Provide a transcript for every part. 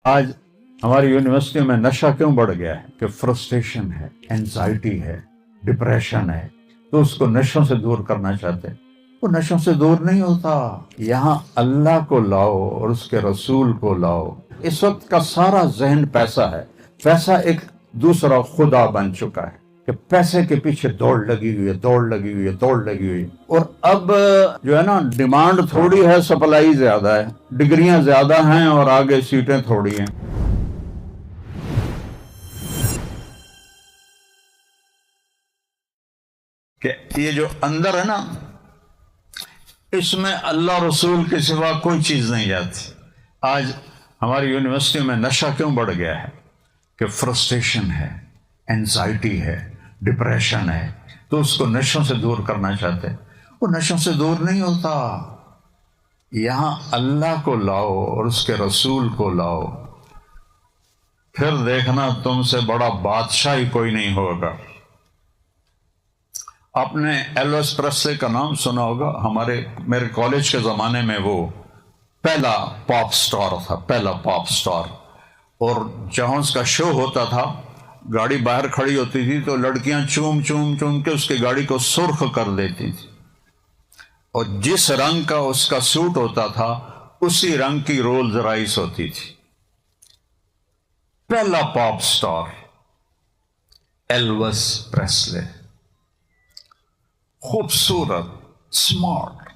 آج ہماری یونیورسٹی میں نشہ کیوں بڑھ گیا ہے کہ فرسٹریشن ہے، اینزائٹی ہے، ڈپریشن ہے، تو اس کو نشوں سے دور کرنا چاہتے ہیں۔ وہ نشوں سے دور نہیں ہوتا، یہاں اللہ کو لاؤ اور اس کے رسول کو لاؤ۔ اس وقت کا سارا ذہن پیسہ ہے، پیسہ ایک دوسرا خدا بن چکا ہے کہ پیسے کے پیچھے دوڑ لگی ہوئی ہے، دوڑ لگی ہوئی ہے، دوڑ لگی ہوئی ہے۔ اور اب جو ہے نا، ڈیمانڈ تھوڑی ہے، سپلائی زیادہ ہے، ڈگریاں زیادہ ہیں اور آگے سیٹیں تھوڑی ہیں۔ کہ یہ جو اندر ہے نا، اس میں اللہ رسول کے سوا کوئی چیز نہیں جاتی۔ آج ہماری یونیورسٹی میں نشہ کیوں بڑھ گیا ہے کہ فرسٹریشن ہے، اینزائٹی ہے، ڈپریشن ہے، تو اس کو نشوں سے دور کرنا چاہتے ہیں۔ وہ نشوں سے دور نہیں ہوتا، یہاں اللہ کو لاؤ اور اس کے رسول کو لاؤ، پھر دیکھنا تم سے بڑا بادشاہ ہی کوئی نہیں ہوگا۔ آپ نے ایلوس پریسلے کا نام سنا ہوگا، میرے کالج کے زمانے میں وہ پہلا پاپ سٹار تھا، پہلا پاپ سٹار۔ اور جہاں اس کا شو ہوتا تھا، گاڑی باہر کھڑی ہوتی تھی تو لڑکیاں چوم چوم چوم کے اس کی گاڑی کو سرخ کر دیتی تھی، اور جس رنگ کا اس کا سوٹ ہوتا تھا اسی رنگ کی رولز رائس ہوتی تھی۔ پہلا پاپ سٹار ایلوس پریسلے، خوبصورت، سمارٹ۔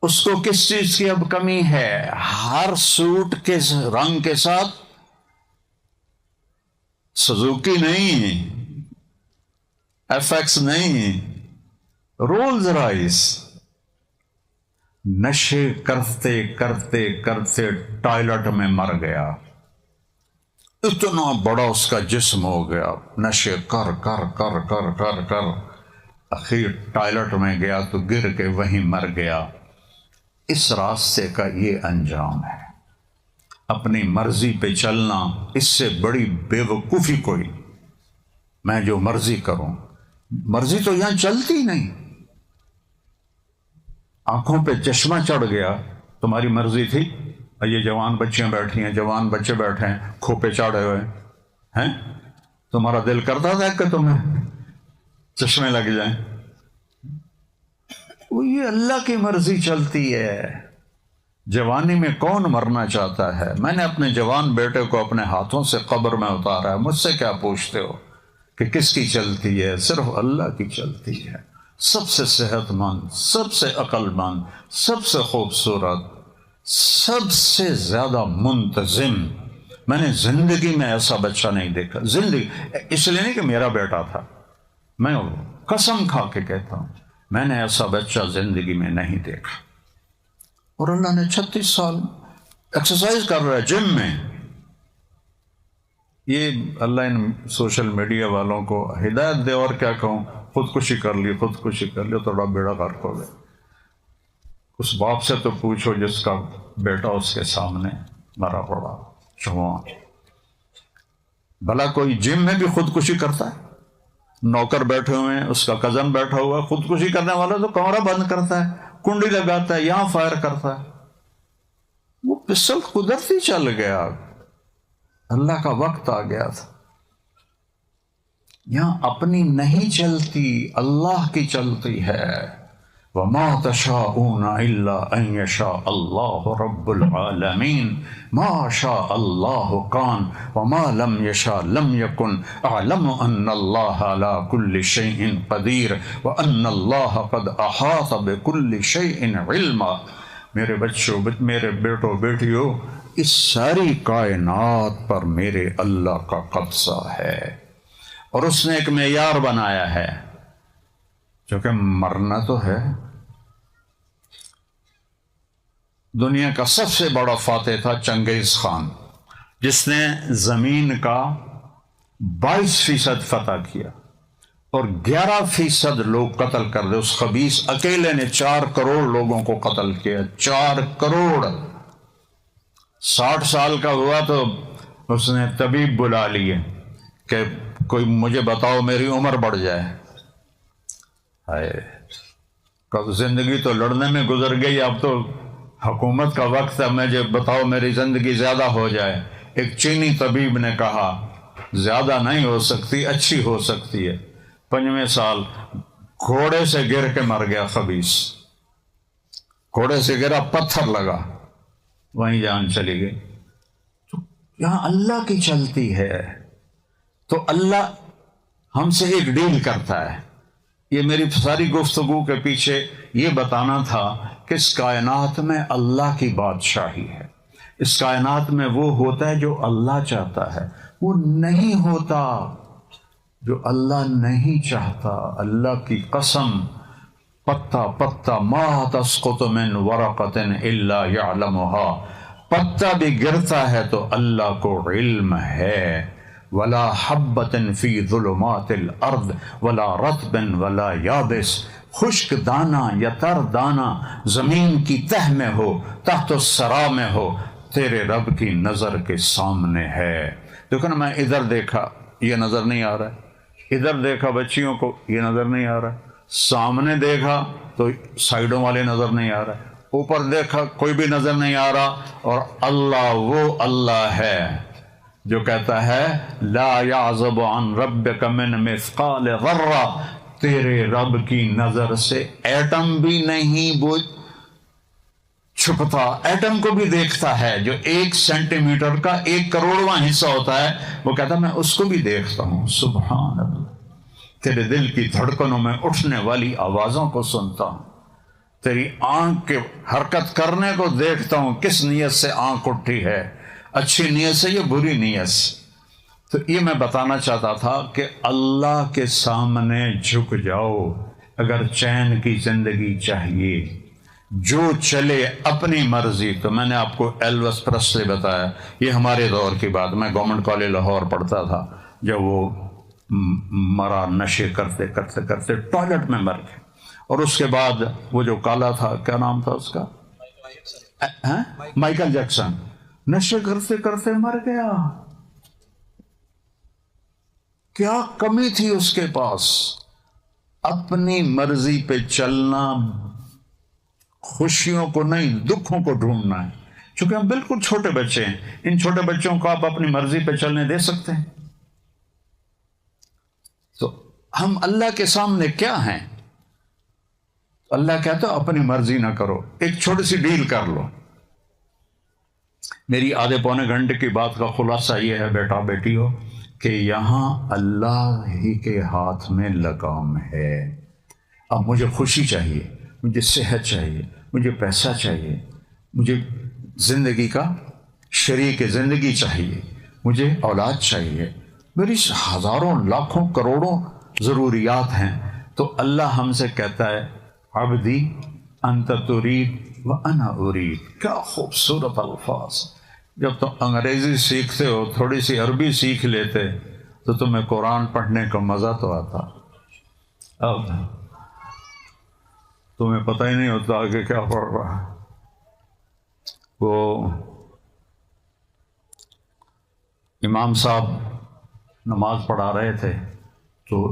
اس کو کس چیز کی اب کمی ہے؟ ہر سوٹ کے رنگ کے ساتھ سزوکی نہیں، ایف ایکس نہیں، رولز رائس۔ نشے کرتے کرتے کرتے ٹائلٹ میں مر گیا، اتنا بڑا اس کا جسم ہو گیا، نشے کر کر کر کر کر کر اخیر ٹائلٹ میں گیا تو گر کے وہیں مر گیا۔ اس راستے کا یہ انجام ہے، اپنی مرضی پہ چلنا، اس سے بڑی بے وقوفی کوئی۔ میں جو مرضی کروں، مرضی تو یہاں چلتی نہیں۔ آنکھوں پہ چشمہ چڑھ گیا، تمہاری مرضی تھی؟ یہ جوان بچیاں بیٹھی ہیں، جوان بچے بیٹھے ہیں کھوپے چاڑے ہوئے ہیں، تمہارا دل کرتا تھا کہ تمہیں چشمے لگ جائیں؟ وہ یہ اللہ کی مرضی چلتی ہے۔ جوانی میں کون مرنا چاہتا ہے؟ میں نے اپنے جوان بیٹے کو اپنے ہاتھوں سے قبر میں اتارا ہے، مجھ سے کیا پوچھتے ہو کہ کس کی چلتی ہے؟ صرف اللہ کی چلتی ہے، سب سے صحت مند، سب سے عقل مند، سب سے خوبصورت، سب سے زیادہ منتظم۔ میں نے زندگی میں ایسا بچہ نہیں دیکھا، زندگی، اس لیے نہیں کہ میرا بیٹا تھا، میں قسم کھا کے کہتا ہوں میں نے ایسا بچہ زندگی میں نہیں دیکھا۔ اور اللہ نے 36 سال ایکسرسائز کر رہا ہے جم میں۔ یہ اللہ ان سوشل میڈیا والوں کو ہدایت دے، اور کیا کہوں، خودکشی کر لی، خودکشی کر لی، تھوڑا بیڑا غرق ہو گیا۔ اس باپ سے تو پوچھو جس کا بیٹا اس کے سامنے مرا پڑا، جوان۔ بھلا کوئی جم میں بھی خودکشی کرتا ہے؟ نوکر بیٹھے ہوئے ہیں، اس کا کزن بیٹھا ہوا ہے، خودکشی کرنے والا تو کمرہ بند کرتا ہے، کنڈی لگاتا ہے، یہاں فائر کرتا ہے۔ وہ پسٹل قدرتی چل گیا، اللہ کا وقت آ گیا تھا۔ یہاں اپنی نہیں چلتی، اللہ کی چلتی ہے۔ وَمَا تَشَاءُونَ إِلَّا أَن يَشَاءَ اللَّهُ رَبُّ الْعَالَمِينَ مَا شَاءَ اللَّهُ كَانَ وَمَا لَمْ يَشَاء لَمْ يَكُنْ أَعْلَمُ أَنَّ اللَّهَ عَلَى كُلِّ شَيْءٍ قَدِيرٌ وَأَنَّ اللَّهَ قَدْ أَحَاطَ بِكُلِّ شَيْءٍ عِلْمًا۔ میرے بچوں، میرے بیٹوں بیٹیوں، اس ساری کائنات پر میرے اللہ کا قبضہ ہے، اور اس نے ایک معیار بنایا ہے، جو کہ مرنا تو ہے۔ دنیا کا سب سے بڑا فاتح تھا چنگیز خان، جس نے زمین کا 22% فتح کیا اور 11% لوگ قتل کر دے۔ اس خبیث اکیلے نے 4 کروڑ لوگوں کو قتل کیا، 4 کروڑ۔ 60 سال کا ہوا تو اس نے طبیب بلا لیے کہ کوئی مجھے بتاؤ میری عمر بڑھ جائے۔ ہائے، کب زندگی تو لڑنے میں گزر گئی، اب تو حکومت کا وقت ہے، مجھے بتاؤ میری زندگی زیادہ ہو جائے۔ ایک چینی طبیب نے کہا زیادہ نہیں ہو سکتی، اچھی ہو سکتی ہے۔ 5ویں سال گھوڑے سے گر کے مر گیا خبیث، گھوڑے سے گرا، پتھر لگا، وہیں جان چلی گئی۔ تو یہاں اللہ کی چلتی ہے، تو اللہ ہم سے ایک ڈیل کرتا ہے۔ یہ میری ساری گفتگو کے پیچھے یہ بتانا تھا کہ اس کائنات میں اللہ کی بادشاہی ہے، اس کائنات میں وہ ہوتا ہے جو اللہ چاہتا ہے، وہ نہیں ہوتا جو اللہ نہیں چاہتا۔ اللہ کی قسم، پتا پتا ما تسقط من ورقۃ الا يعلمها، پتا بھی گرتا ہے تو اللہ کو علم ہے۔ ولا حبۃ فی ظلمات الارض ولا رطب ولا یابس، خشک دانہ یا تر دانہ زمین کی تہ میں ہو، تحت الثری میں ہو، تیرے رب کی نظر کے سامنے ہے۔ دیکھو نا، میں ادھر دیکھا یہ نظر نہیں آ رہا ہے، ادھر دیکھا بچیوں کو یہ نظر نہیں آ رہا ہے، سامنے دیکھا تو سائیڈوں والے نظر نہیں آ رہا ہے، اوپر دیکھا کوئی بھی نظر نہیں آ رہا، اور اللہ وہ اللہ ہے جو کہتا ہے لا یعزب عن ربک من مثقال ذرہ، تیرے رب کی نظر سے ایٹم بھی نہیں وہ چھپتا، ایٹم کو بھی دیکھتا ہے، جو 1 سینٹی میٹر کا 1 کروڑواں حصہ ہوتا ہے، وہ کہتا ہے میں اس کو بھی دیکھتا ہوں۔ سبحان اللہ، تیرے دل کی دھڑکنوں میں اٹھنے والی آوازوں کو سنتا ہوں، تیری آنکھ کے حرکت کرنے کو دیکھتا ہوں، کس نیت سے آنکھ اٹھی ہے، اچھی نیت سے یا بری نیت سے۔ تو یہ میں بتانا چاہتا تھا کہ اللہ کے سامنے جھک جاؤ اگر چین کی زندگی چاہیے، جو چلے اپنی مرضی۔ تو میں نے آپ کو ایلوس پریسلی بتایا، یہ ہمارے دور کی بات، میں گورنمنٹ کالج لاہور پڑھتا تھا جب وہ مرا، نشے کرتے کرتے کرتے ٹوائلٹ میں مر گئے، اور اس کے بعد وہ جو کالا تھا، کیا نام تھا اس کا، مائیکل جیکسن، نشے کرتے کرتے مر گیا۔ کیا کمی تھی اس کے پاس؟ اپنی مرضی پہ چلنا، خوشیوں کو نہیں دکھوں کو ڈھونڈنا ہے۔ چونکہ ہم بالکل چھوٹے بچے ہیں، ان چھوٹے بچوں کو آپ اپنی مرضی پہ چلنے دے سکتے ہیں؟ تو ہم اللہ کے سامنے کیا ہیں؟ اللہ کہتا ہے اپنی مرضی نہ کرو، ایک چھوٹی سی ڈیل کر لو۔ میری آدھے پونے گھنٹے کی بات کا خلاصہ یہ ہے بیٹا بیٹی ہو کہ یہاں اللہ ہی کے ہاتھ میں لگام ہے۔ اب مجھے خوشی چاہیے، مجھے صحت چاہیے، مجھے پیسہ چاہیے، مجھے زندگی کا شریک زندگی چاہیے، مجھے اولاد چاہیے، میری ہزاروں لاکھوں کروڑوں ضروریات ہیں۔ تو اللہ ہم سے کہتا ہے عبدی انت ترید وانا ارید۔ کیا خوبصورت الفاظ! جب تم انگریزی سیکھتے ہو، تھوڑی سی عربی سیکھ لیتے تو تمہیں قرآن پڑھنے کا مزہ تو آتا، اب تمہیں پتہ ہی نہیں ہوتا کہ کیا پڑھ رہا ہے۔ وہ امام صاحب نماز پڑھا رہے تھے تو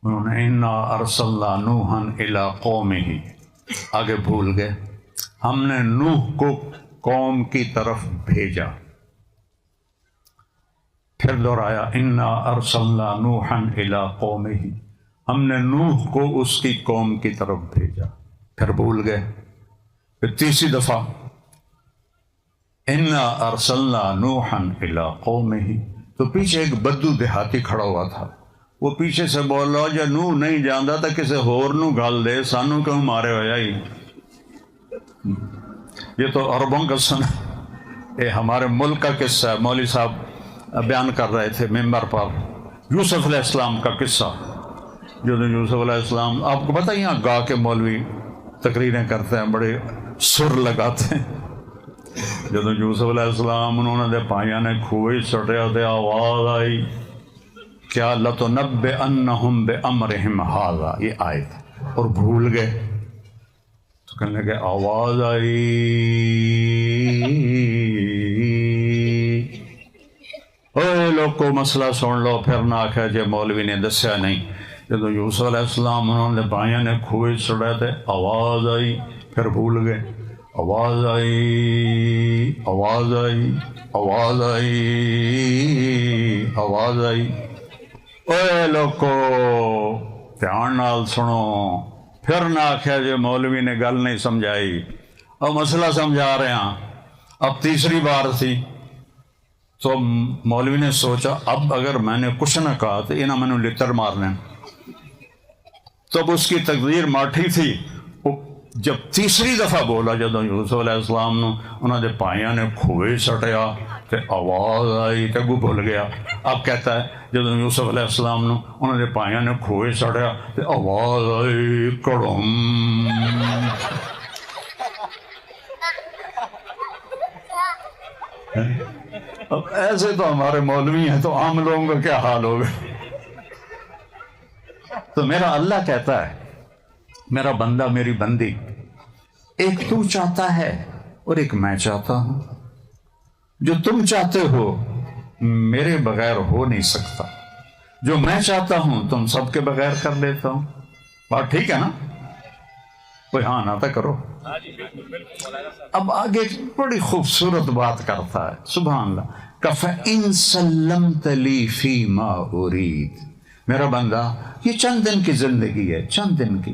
انہوں نے انا ارسلنا نوحا الی قومہ، آگے بھول گئے، ہم نے نوح کو قوم کی طرف بھیجا، پھر دہرایا انا ارسلنا نوحا الی قومہ، ہم نے نوح کو اس کی قوم کی طرف بھیجا، پھر بھول گئے، پھر تیسری دفعہ انا ارسلنا نوحا الی قومہ، تو پیچھے ایک بدو دیہاتی کھڑا ہوا تھا، وہ پیچھے سے بول رہا جو نوح نہیں جانتا تھا کسی ہور نو گل دے، سانو کیوں مارے ہویا ہی۔ یہ تو عربوں کا سنا، یہ ہمارے ملک کا قصہ ہے۔ مولوی صاحب بیان کر رہے تھے ممبر پر یوسف علیہ السلام کا قصہ، جو یوسف علیہ السلام، آپ کو پتہ یہاں گا کے مولوی تقریریں کرتے ہیں، بڑے سر لگاتے ہیں۔ جب یوسف علیہ السلام انہوں نے پائیاں نے کھوئے سٹیا تے آواز آئی کیا لَتُنَبِّئَنَّهُمْ بِأَمْرِهِمْ هَذَا، یہ آیت، اور بھول گئے تو کہنے لگے آواز آئی اے لوگو مسئلہ سن لو، پھر نہ آکھے جے مولوی نے دسیا نہیں۔ جب یوسف علیہ السلام انہوں نے بھائیاں نے کھوئے سڑے تھے آواز آئی، پھر بھول گئے، آواز آئی، آواز آئی، آواز آئی، آواز آئی۔ اے لوکو دھیان نال سنو، پھر نہ آخیا جی مولوی نے گل نہیں سمجھائی، اب مسئلہ سمجھا رہے ہیں۔ اب تیسری بار تھی تو مولوی نے سوچا اب اگر میں نے کچھ نہ کہا تو انہاں میں نے لتر مارنے، تب اس کی تقدیر ماٹھی تھی۔ جب تیسری دفعہ بولا جدو یوسف علیہ السلام نو انہوں نے پائیاں نے کھوئے سٹیا تے آواز آئی تے اگو بھول گیا۔ اب کہتا ہے جدو یوسف علیہ السلام نو انہوں نے پائیاں نے کھوئے سٹیا تے آواز آئی کڑم۔ اب ایسے تو ہمارے مولوی ہیں تو عام لوگوں کا کیا حال ہوگا؟ تو میرا اللہ کہتا ہے میرا بندہ میری بندی، ایک تو چاہتا ہے اور ایک میں چاہتا ہوں، جو تم چاہتے ہو میرے بغیر ہو نہیں سکتا، جو میں چاہتا ہوں تم سب کے بغیر کر لیتا ہوں۔ بات ٹھیک ہے نا؟ کوئی ہاں نہ تو کرو۔ اب آگے ایک بڑی خوبصورت بات کرتا ہے، سبحان اللہ، فَإِن سَلَّمْتَ لِي فِي مَا أُرِيدُ۔ میرا بندہ یہ چند دن کی زندگی ہے، چند دن کی،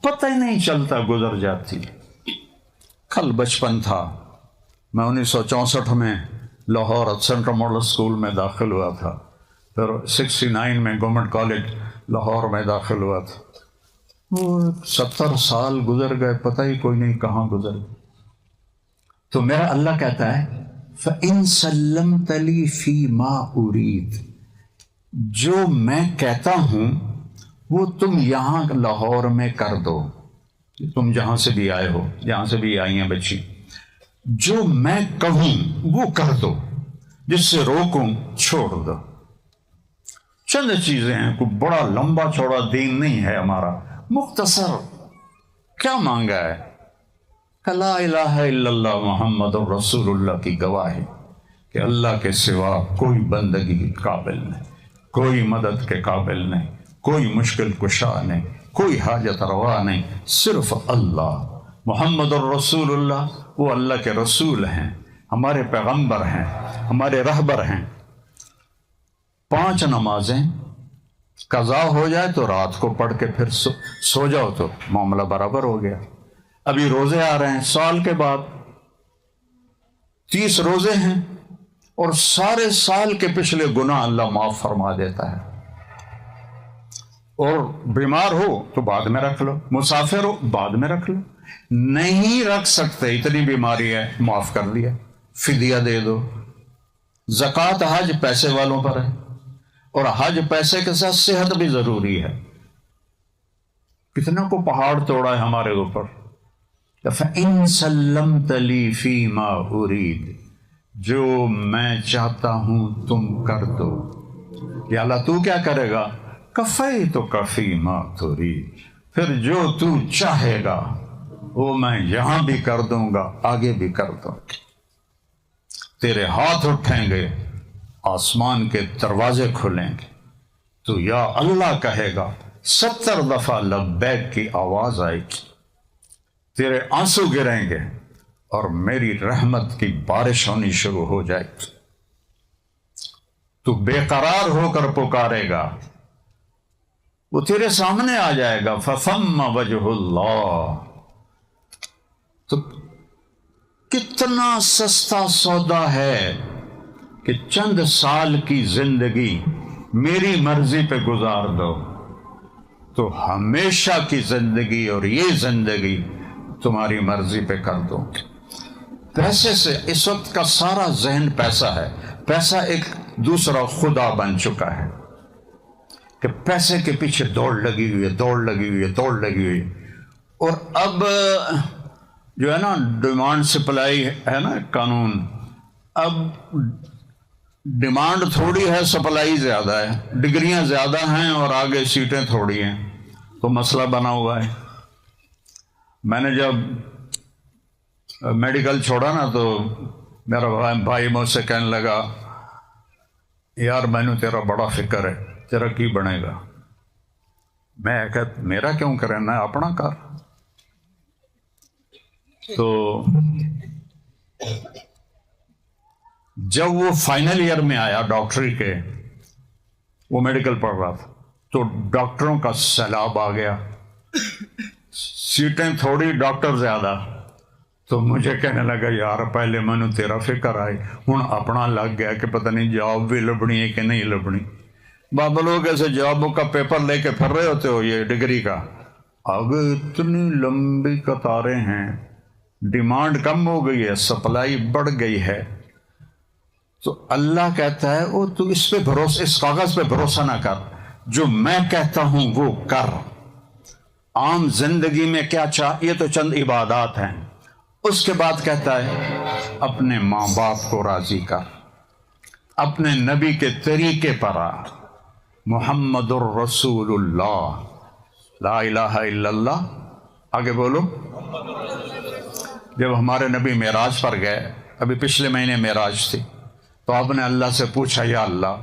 پتہ ہی نہیں چلتا گزر جاتی۔ کل بچپن تھا، میں 1964 میں لاہور سینٹرل ماڈل اسکول میں داخل ہوا تھا، پھر 69 میں گورنمنٹ کالج لاہور میں داخل ہوا تھا۔ وہ 70 سال گزر گئے، پتہ ہی کوئی نہیں کہاں گزر گئے۔ تو میرا اللہ کہتا ہے فَإِن سَلَّمْتَ لِي فِي مَا أُرِيدُ، جو میں کہتا ہوں وہ تم یہاں لاہور میں کر دو، تم جہاں سے بھی آئے ہو، جہاں سے بھی آئی ہیں بچی، جو میں کہوں وہ کر دو، جس سے روکوں چھوڑ دو۔ چند چیزیں ہیں، کوئی بڑا لمبا چوڑا دین نہیں ہے ہمارا، مختصر۔ کیا مانگا ہے؟ کہ لا الہ الا اللہ محمد رسول اللہ کی گواہی کہ اللہ کے سوا کوئی بندگی کے قابل نہیں، کوئی مدد کے قابل نہیں، کوئی مشکل کشا نہیں، کوئی حاجت روا نہیں، صرف اللہ۔ محمد الرسول اللہ، وہ اللہ کے رسول ہیں، ہمارے پیغمبر ہیں، ہمارے رہبر ہیں۔ 5 نمازیں قضا ہو جائے تو رات کو پڑھ کے پھر سو جاؤ تو معاملہ برابر ہو گیا۔ ابھی روزے آ رہے ہیں سال کے بعد، 30 روزے ہیں اور سارے سال کے پچھلے گناہ اللہ معاف فرما دیتا ہے۔ اور بیمار ہو تو بعد میں رکھ لو، مسافر ہو بعد میں رکھ لو، نہیں رکھ سکتے اتنی بیماری ہے، معاف کر دیا، فدیہ دے دو۔ زکوٰۃ حج پیسے والوں پر ہے، اور حج پیسے کے ساتھ صحت بھی ضروری ہے۔ کتنا کو پہاڑ توڑا ہے ہمارے اوپر۔ فَإِن سَلَّمْتَ لِي فِي مَا أُرِيدُ، جو میں چاہتا ہوں تم کر دو۔ یا اللہ تو کیا کرے گا؟ کَفَيْتُكَ فِي مَا تُرِيدُ، پھر جو تو چاہے گا وہ میں یہاں بھی کر دوں گا، آگے بھی کر دوں گا۔ تیرے ہاتھ اٹھیں گے، آسمان کے دروازے کھلیں گے، تو یا اللہ کہے گا، 70 دفعہ لبیک کی آواز آئے گی، تیرے آنسو گریں گے اور میری رحمت کی بارش ہونی شروع ہو جائے گی۔ تو بے قرار ہو کر پکارے گا، وہ تیرے سامنے آ جائے گا۔ فَثَمَّ وَجْهُ اللَّهِ، تو کتنا سستا سودا ہے کہ چند سال کی زندگی میری مرضی پہ گزار دو، تو ہمیشہ کی زندگی اور یہ زندگی تمہاری مرضی پہ کر دو۔ پیسے سے اس وقت کا سارا ذہن پیسہ ہے، پیسہ ایک دوسرا خدا بن چکا ہے کہ پیسے کے پیچھے دوڑ لگی ہوئی ہے، دوڑ لگی ہوئی ہے، دوڑ لگی ہوئی ہے۔ اور اب جو ہے نا ڈیمانڈ سپلائی ہے نا قانون، اب ڈیمانڈ تھوڑی ہے، سپلائی زیادہ ہے، ڈگریاں زیادہ ہیں اور آگے سیٹیں تھوڑی ہیں، تو مسئلہ بنا ہوا ہے۔ میں نے جب میڈیکل چھوڑا نا تو میرا بھائی مجھ سے کہنے لگا، یار میں نے تیرا بڑا فکر ہے، تیرا کی بنے گا؟ میں کہتا میرا کیوں کرنا ہے، اپنا کر۔ تو جب وہ فائنل ایئر میں آیا ڈاکٹری کے، وہ میڈیکل پڑھ رہا تھا، تو ڈاکٹروں کا سیلاب آ گیا، سیٹیں تھوڑی ڈاکٹر زیادہ، تو مجھے کہنے لگا یار پہلے میں تیرا فکر آئی، ہوں اپنا لگ گیا کہ پتہ نہیں جاب بھی لبنی ہے کہ نہیں لبنی۔ بابا لوگ ایسے جابوں کا پیپر لے کے پھر رہے ہوتے ہو یہ ڈگری کا، اب اتنی لمبی قطاریں ہیں، ڈیمانڈ کم ہو گئی ہے، سپلائی بڑھ گئی ہے، تو اللہ کہتا ہے او تو اس پہ بھروسہ، اس کاغذ پہ بھروسہ نہ کر، جو میں کہتا ہوں وہ کر۔ عام زندگی میں کیا یہ تو چند عبادات ہیں، اس کے بعد کہتا ہے اپنے ماں باپ کو راضی کر، اپنے نبی کے طریقے پر آ، محمد الرسول اللہ، لا الہ الا اللہ، آگے بولو۔ جب ہمارے نبی معراج پر گئے، ابھی پچھلے مہینے معراج تھی، تو آپ نے اللہ سے پوچھا یا اللہ،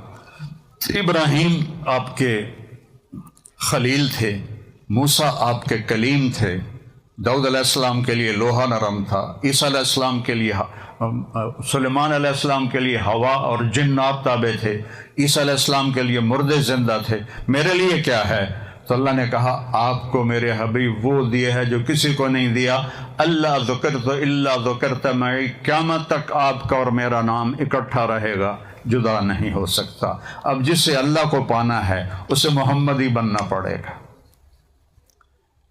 ابراہیم آپ کے خلیل تھے، موسیٰ آپ کے کلیم تھے، داؤد علیہ السلام کے لیے لوہا نرم تھا، عیسیٰ علیہ السلام کے لیے، سلیمان علیہ السلام کے لیے ہوا اور جنات تابع تھے، عیسیٰ علیہ السلام کے لیے مردے زندہ تھے، میرے لیے کیا ہے؟ تو اللہ نے کہا آپ کو میرے حبیب وہ دیے ہے جو کسی کو نہیں دیا، اللہ ذکرت الا ذکرت معی، قیامت تک آپ کا اور میرا نام اکٹھا رہے گا، جدا نہیں ہو سکتا۔ اب جسے اللہ کو پانا ہے اسے محمد ہی بننا پڑے گا۔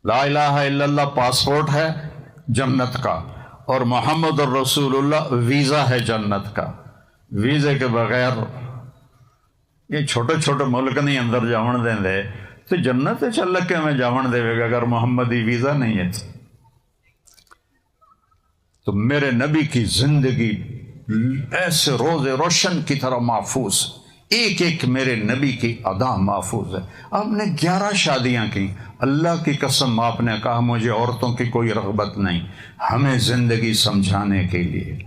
لا الہ الا اللہ پاسپورٹ ہے جنت کا، اور محمد الرسول اللہ ویزا ہے جنت کا۔ ویزے کے بغیر یہ چھوٹے چھوٹے ملک نہیں اندر جاون دیں دے، تو جنت چل کے میں جاون دے گا اگر محمدی ویزا نہیں ہے۔ تو میرے نبی کی زندگی ایسے روز روشن کی طرح محفوظ، ایک ایک میرے نبی کی ادا محفوظ ہے۔ آپ نے 11 شادیاں کی، اللہ کی قسم آپ نے کہا مجھے عورتوں کی کوئی رغبت نہیں، ہمیں زندگی سمجھانے کے لیے،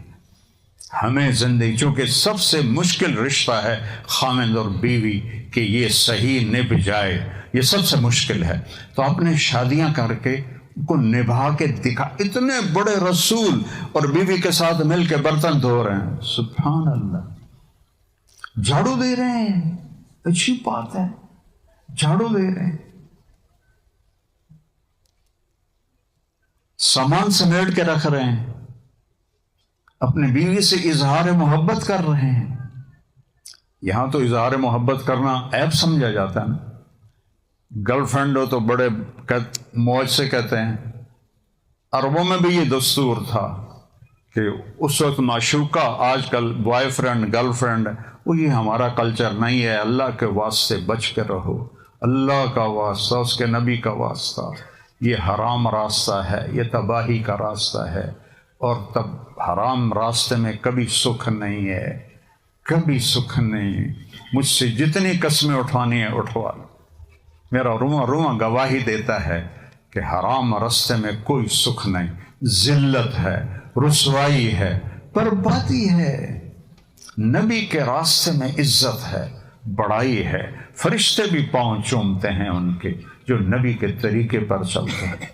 ہمیں زندگی، چونکہ سب سے مشکل رشتہ ہے خامند اور بیوی کہ یہ صحیح نبھ جائے، یہ سب سے مشکل ہے، تو آپ نے شادیاں کر کے کو نبھا کے دکھا۔ اتنے بڑے رسول اور بیوی کے ساتھ مل کے برتن دھو رہے ہیں، سبحان اللہ، جھاڑو دے رہے ہیں، اچھی بات ہے، جھاڑو دے رہے ہیں، سامان سمیٹ کے رکھ رہے ہیں، اپنے بیوی سے اظہار محبت کر رہے ہیں۔ یہاں تو اظہار محبت کرنا عیب سمجھا جاتا ہے نا، گرل فرینڈ ہو تو بڑے موج سے کہتے ہیں۔ عربوں میں بھی یہ دستور تھا کہ اس وقت معشوقہ، آج کل بوائے فرینڈ گرل فرینڈ، وہ یہ ہمارا کلچر نہیں ہے، اللہ کے واسطے بچ کے رہو، اللہ کا واسطہ، اس کے نبی کا واسطہ، یہ حرام راستہ ہے، یہ تباہی کا راستہ ہے، اور تب حرام راستے میں کبھی سکھ نہیں ہے، کبھی سکھ نہیں۔ مجھ سے جتنی قسمیں اٹھوانی ہیں اٹھوا لو، میرا رواں رواں گواہی دیتا ہے کہ حرام راستے میں کوئی سکھ نہیں، ذلت ہے، رسوائی ہے، بربادی ہے۔ نبی کے راستے میں عزت ہے، بڑائی ہے، فرشتے بھی پاؤں چومتے ہیں ان کے جو نبی کے طریقے پر چلتے ہیں۔